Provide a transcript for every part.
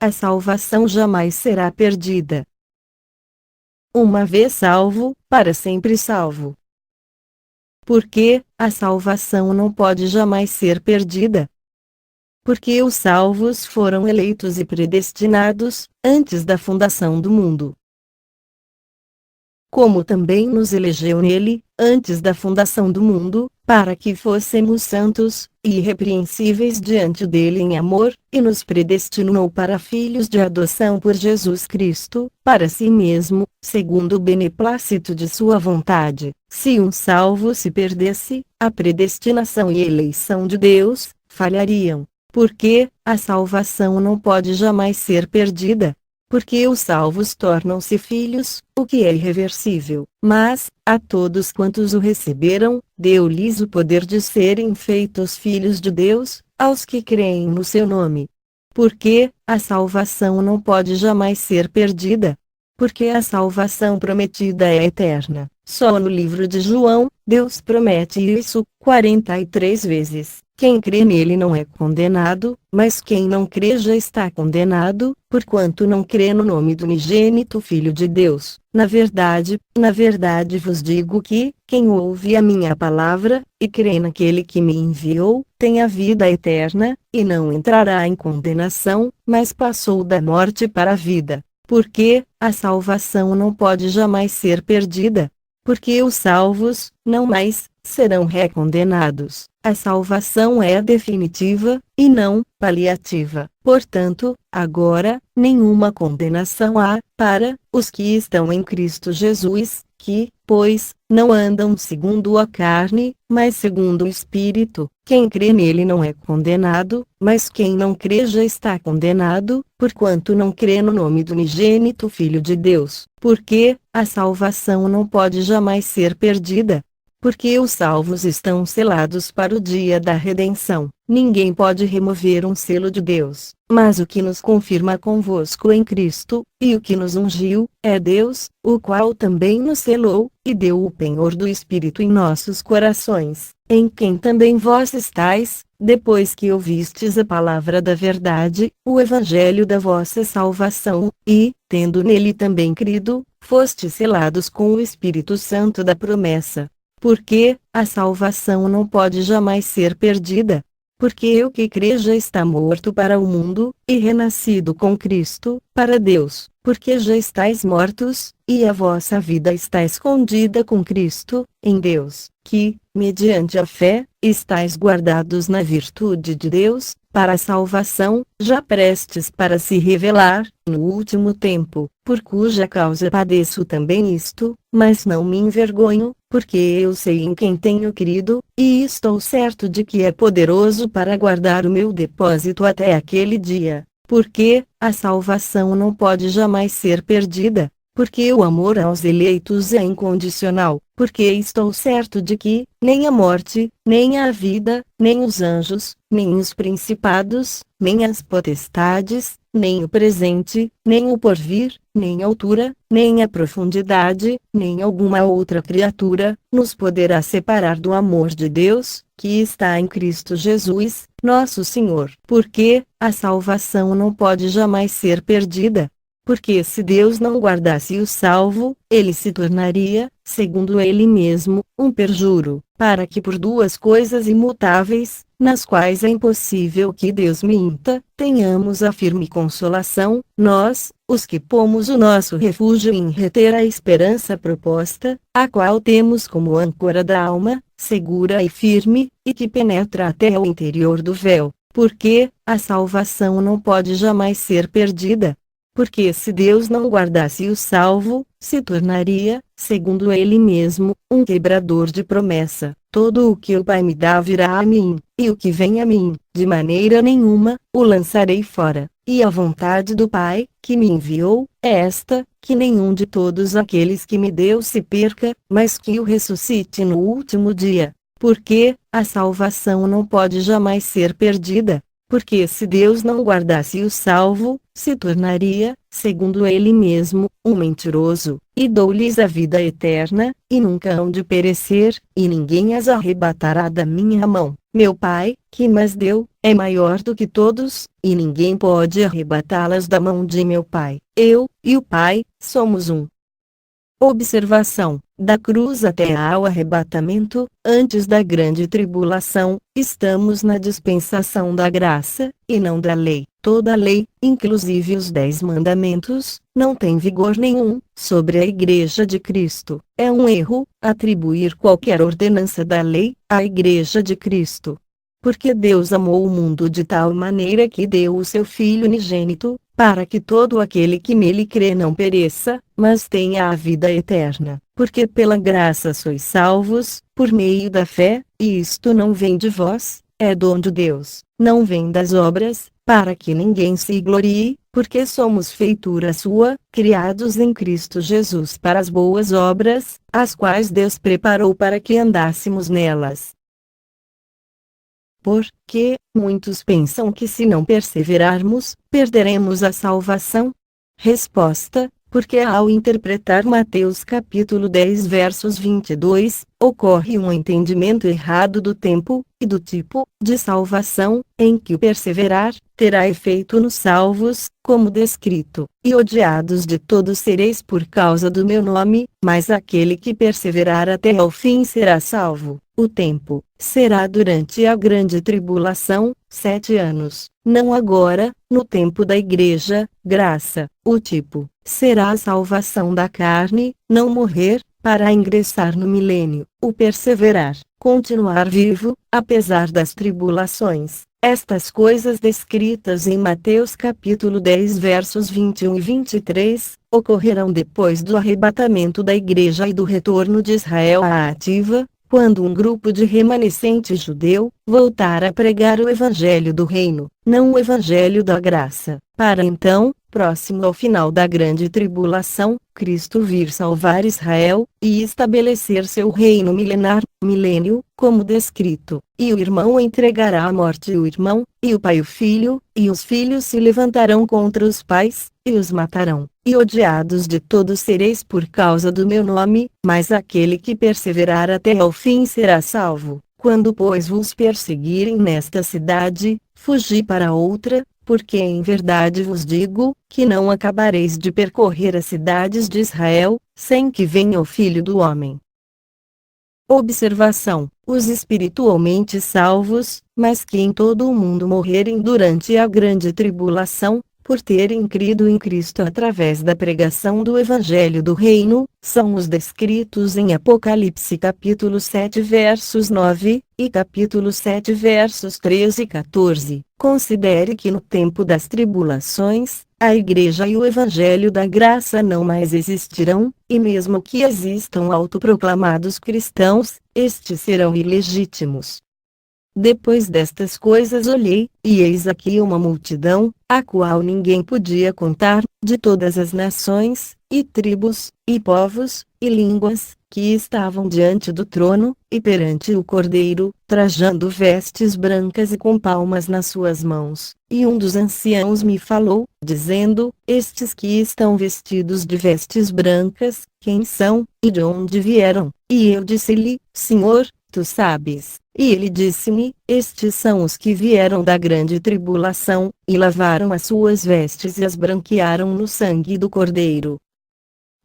a salvação jamais será perdida. Uma vez salvo, para sempre salvo. Porque a salvação não pode jamais ser perdida. Porque os salvos foram eleitos e predestinados, antes da fundação do mundo. Como também nos elegeu nele, antes da fundação do mundo, para que fôssemos santos, e irrepreensíveis diante dele em amor, e nos predestinou para filhos de adoção por Jesus Cristo, para si mesmo, segundo o beneplácito de sua vontade. Se um salvo se perdesse, a predestinação e eleição de Deus falhariam. Porque a salvação não pode jamais ser perdida. Porque os salvos tornam-se filhos, o que é irreversível. Mas, a todos quantos o receberam, deu-lhes o poder de serem feitos filhos de Deus, aos que creem no seu nome. Porque a salvação não pode jamais ser perdida. Porque a salvação prometida é eterna. Só no livro de João, Deus promete isso 43 vezes. Quem crê nele não é condenado, mas quem não crê já está condenado, porquanto não crê no nome do unigênito Filho de Deus. Na verdade vos digo que, quem ouve a minha palavra, e crê naquele que me enviou, tem a vida eterna, e não entrará em condenação, mas passou da morte para a vida. Porque a salvação não pode jamais ser perdida. Porque os salvos, não mais, serão recondenados. A salvação é definitiva, e não paliativa. Portanto, agora, nenhuma condenação há, para os que estão em Cristo Jesus, que, pois, não andam segundo a carne, mas segundo o Espírito. Quem crê nele não é condenado, mas quem não crê já está condenado, porquanto não crê no nome do unigênito Filho de Deus. Porque a salvação não pode jamais ser perdida. Porque os salvos estão selados para o dia da redenção. Ninguém pode remover um selo de Deus, mas o que nos confirma convosco em Cristo, e o que nos ungiu, é Deus, o qual também nos selou, e deu o penhor do Espírito em nossos corações, em quem também vós estáis, depois que ouvistes a palavra da verdade, o evangelho da vossa salvação, e, tendo nele também crido, fostes selados com o Espírito Santo da promessa. Porque a salvação não pode jamais ser perdida. Porque o que crê já está morto para o mundo, e renascido com Cristo, para Deus. Porque já estáis mortos, e a vossa vida está escondida com Cristo, em Deus, que, mediante a fé, estáis guardados na virtude de Deus, para a salvação, já prestes para se revelar, no último tempo, por cuja causa padeço também isto, mas não me envergonho, porque eu sei em quem tenho crido, e estou certo de que é poderoso para guardar o meu depósito até aquele dia. Porque a salvação não pode jamais ser perdida. Porque o amor aos eleitos é incondicional. Porque estou certo de que, nem a morte, nem a vida, nem os anjos, nem os principados, nem as potestades, nem o presente, nem o porvir, nem a altura, nem a profundidade, nem alguma outra criatura, nos poderá separar do amor de Deus, que está em Cristo Jesus, nosso Senhor. Porque a salvação não pode jamais ser perdida. Porque se Deus não guardasse o salvo, ele se tornaria, segundo ele mesmo, um perjuro, para que por duas coisas imutáveis, nas quais é impossível que Deus minta, tenhamos a firme consolação, nós, os que pomos o nosso refúgio em reter a esperança proposta, a qual temos como âncora da alma, segura e firme, e que penetra até o interior do véu. Porque a salvação não pode jamais ser perdida. Porque se Deus não guardasse o salvo, se tornaria, segundo ele mesmo, um quebrador de promessa. Todo o que o Pai me dá virá a mim, e o que vem a mim, de maneira nenhuma, o lançarei fora. E a vontade do Pai, que me enviou, é esta, que nenhum de todos aqueles que me deu se perca, mas que o ressuscite no último dia. Porque a salvação não pode jamais ser perdida. Porque se Deus não guardasse o salvo, se tornaria, segundo ele mesmo, um mentiroso, e dou-lhes a vida eterna, e nunca hão de perecer, e ninguém as arrebatará da minha mão. Meu Pai, que mas deu, é maior do que todos, e ninguém pode arrebatá-las da mão de meu Pai. Eu e o Pai somos um. Observação: da cruz até ao arrebatamento, antes da grande tribulação, estamos na dispensação da graça, e não da lei. Toda a lei, inclusive os 10 mandamentos, não tem vigor nenhum sobre a Igreja de Cristo. É um erro atribuir qualquer ordenança da lei à Igreja de Cristo. Porque Deus amou o mundo de tal maneira que deu o seu Filho unigênito, para que todo aquele que nele crê não pereça, mas tenha a vida eterna. Porque pela graça sois salvos, por meio da fé, e isto não vem de vós, é dom de Deus, não vem das obras, para que ninguém se glorie, porque somos feitura sua, criados em Cristo Jesus para as boas obras, as quais Deus preparou para que andássemos nelas. Porque muitos pensam que se não perseverarmos, perderemos a salvação? Resposta: porque ao interpretar Mateus capítulo 10 versos 22, ocorre um entendimento errado do tempo, e do tipo, de salvação, em que o perseverar, terá efeito nos salvos, como descrito, e odiados de todos sereis por causa do meu nome, mas aquele que perseverar até ao fim será salvo. O tempo será durante a grande tribulação, 7 anos, não agora, no tempo da igreja, graça. O tipo será a salvação da carne, não morrer, para ingressar no milênio. O perseverar, continuar vivo, apesar das tribulações. Estas coisas descritas em Mateus capítulo 10 versos 21 e 23, ocorrerão depois do arrebatamento da igreja e do retorno de Israel à ativa, quando um grupo de remanescente judeu voltar a pregar o evangelho do reino, não o evangelho da graça, para então, próximo ao final da grande tribulação, Cristo vir salvar Israel, e estabelecer seu reino milenar, milênio, como descrito, e o irmão entregará à morte o irmão, e o pai o filho, e os filhos se levantarão contra os pais, e os matarão, e odiados de todos sereis por causa do meu nome, mas aquele que perseverar até ao fim será salvo. Quando pois vos perseguirem nesta cidade, fugi para outra, porque em verdade vos digo, que não acabareis de percorrer as cidades de Israel, sem que venha o Filho do Homem. Observação: os espiritualmente salvos, mas que em todo o mundo morrerem durante a grande tribulação, por terem crido em Cristo através da pregação do Evangelho do Reino, são os descritos em Apocalipse capítulo 7 versos 9, e capítulo 7 versos 13 e 14. Considere que no tempo das tribulações, a Igreja e o Evangelho da Graça não mais existirão, e mesmo que existam autoproclamados cristãos, estes serão ilegítimos. Depois destas coisas olhei, e eis aqui uma multidão, a qual ninguém podia contar, de todas as nações, e tribos, e povos, e línguas, que estavam diante do trono, e perante o Cordeiro, trajando vestes brancas e com palmas nas suas mãos. E um dos anciãos me falou, dizendo: estes que estão vestidos de vestes brancas, quem são, e de onde vieram? E eu disse-lhe: Senhor, tu sabes. E ele disse-me: estes são os que vieram da grande tribulação, e lavaram as suas vestes e as branquearam no sangue do Cordeiro.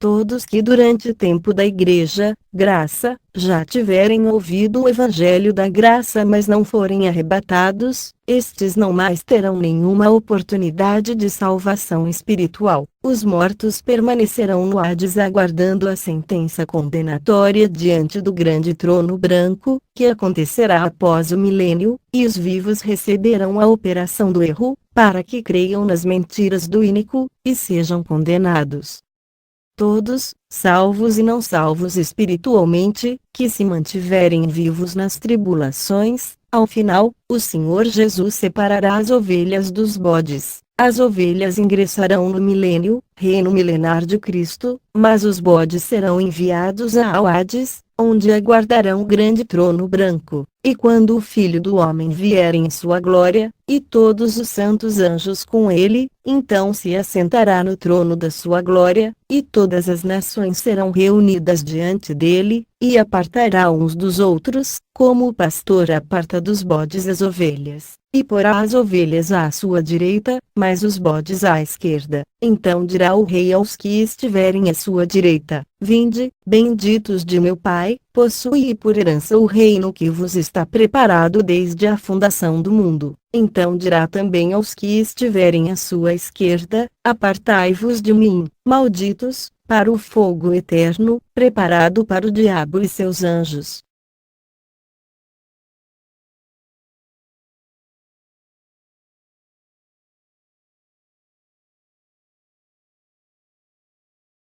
Todos que durante o tempo da igreja, graça, já tiverem ouvido o evangelho da graça mas não forem arrebatados, estes não mais terão nenhuma oportunidade de salvação espiritual. Os mortos permanecerão no Hades aguardando a sentença condenatória diante do grande trono branco, que acontecerá após o milênio, e os vivos receberão a operação do erro, para que creiam nas mentiras do ínico, e sejam condenados. Todos, salvos e não salvos espiritualmente, que se mantiverem vivos nas tribulações, ao final, o Senhor Jesus separará as ovelhas dos bodes. As ovelhas ingressarão no milênio, reino milenar de Cristo, mas os bodes serão enviados ao Hades, onde aguardarão o grande trono branco. E quando o Filho do Homem vier em sua glória, e todos os santos anjos com ele, então se assentará no trono da sua glória, e todas as nações serão reunidas diante dele, e apartará uns dos outros, como o pastor aparta dos bodes as ovelhas, e porá as ovelhas à sua direita, mas os bodes à esquerda. Então dirá o rei aos que estiverem à sua direita: Vinde, benditos de meu Pai, possuí por herança o reino que vos está preparado desde a fundação do mundo. Então dirá também aos que estiverem à sua esquerda: Apartai-vos de mim, malditos, para o fogo eterno, preparado para o diabo e seus anjos.